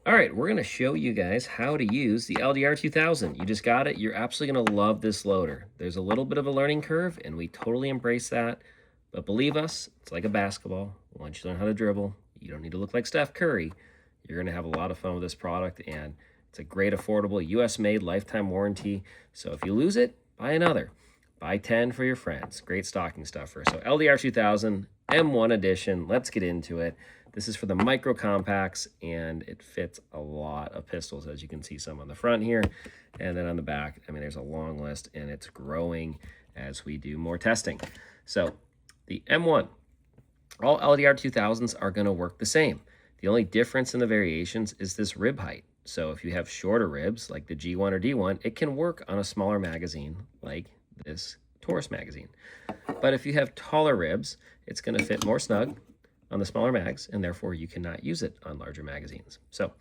All right, we're going to show you guys how to use the LDR2000. You just got it. You're absolutely going to love this loader. There's a little bit of a learning curve, and we totally embrace that. But believe us, it's like a basketball. Once you learn how to dribble, you don't need to look like Steph Curry. You're going to have a lot of fun with this product, and it's a great, affordable, US-made, lifetime warranty. So if you lose it, buy another. Buy 10 for your friends. Great stocking stuffer. So LDR2000 M1 edition. Let's get into it. This is for the micro compacts, and it fits a lot of pistols, as you can see some on the front here, and then on the back. I mean, there's a long list, and it's growing as we do more testing. So the M1, all LDR2000s are going to work the same. The only difference in the variations is this rib height. So if you have shorter ribs, like the G1 or D1, it can work on a smaller magazine, like this Taurus magazine. But if you have taller ribs, it's going to fit more snug on the smaller mags, and therefore you cannot use it on larger magazines. So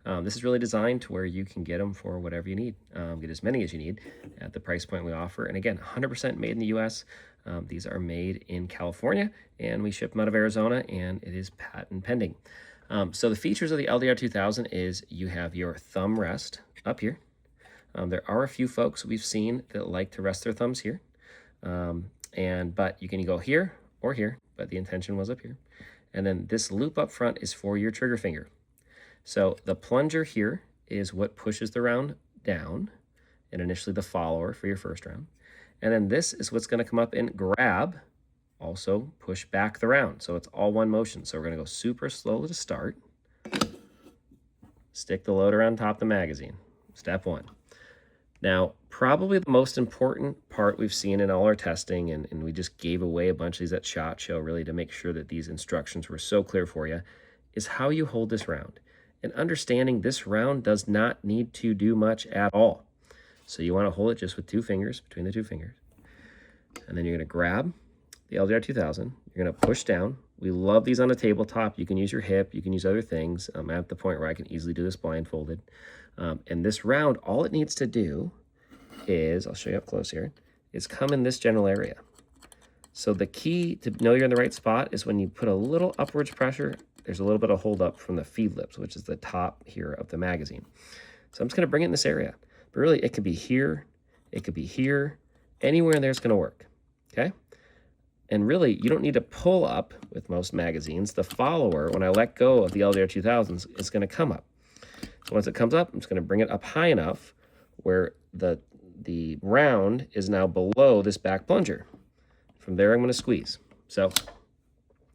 this is really designed to where you can get them for whatever you need, get as many as you need at the price point we offer. And again, 100% made in the US. These are made in California, and we ship them out of Arizona, and it is patent pending. So the features of the LDR2000 is you have your thumb rest up here. There are a few folks we've seen that like to rest their thumbs here, but you can go here or here, but the intention was up here. And then this loop up front is for your trigger finger. So the plunger here is what pushes the round down, and initially the follower for your first round. And then this is what's going to come up and grab, also push back the round. So it's all one motion. So we're going to go super slow to start. Stick the loader on top of the magazine. Step one. Now, probably the most important part we've seen in all our testing, and we just gave away a bunch of these at SHOT Show really to make sure that these instructions were so clear for you, is how you hold this round. And understanding this round does not need to do much at all. So you want to hold it just with two fingers, between the two fingers. And then you're going to grab the LDR2000. You're going to push down. We love these on a tabletop. You can use your hip. You can use other things. I'm at the point where I can easily do this blindfolded. And this round, all it needs to do is, I'll show you up close here, is come in this general area. So the key to know you're in the right spot is when you put a little upwards pressure, there's a little bit of hold up from the feed lips, which is the top here of the magazine. So I'm just going to bring it in this area. But really, it could be here, it could be here, anywhere in there is going to work, okay? And really, you don't need to pull up with most magazines. The follower, when I let go of the LDR2000s, is going to come up. So once it comes up, I'm just going to bring it up high enough where the round is now below this back plunger. From there, I'm going to squeeze. So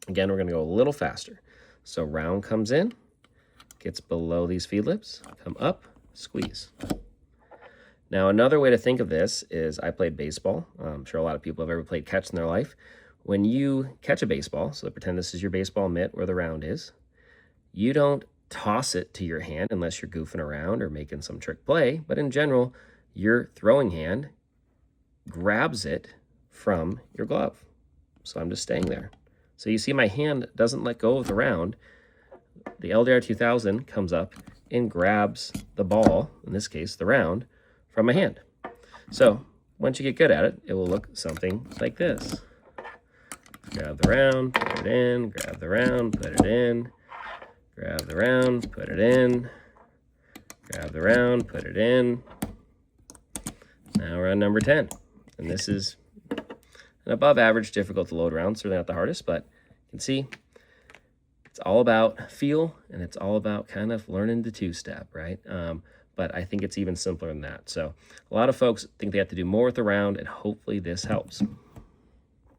again, we're going to go a little faster. So round comes in, gets below these feed lips, come up, squeeze. Now, another way to think of this is I played baseball. I'm sure a lot of people have ever played catch in their life. When you catch a baseball, so pretend this is your baseball mitt where the round is, you don't toss it to your hand unless you're goofing around or making some trick play. But in general, your throwing hand grabs it from your glove. So I'm just staying there. So you see my hand doesn't let go of the round. The LDR2000 comes up and grabs the ball, in this case the round, from my hand. So once you get good at it, it will look something like this. Grab the round, put it in, grab the round, put it in, grab the round, put it in, grab the round, put it in. Now we're on number 10. And this is an above average difficult to load round, certainly not the hardest, but you can see it's all about feel, and it's all about kind of learning the two-step, right? But I think it's even simpler than that. So a lot of folks think they have to do more with the round, and hopefully this helps.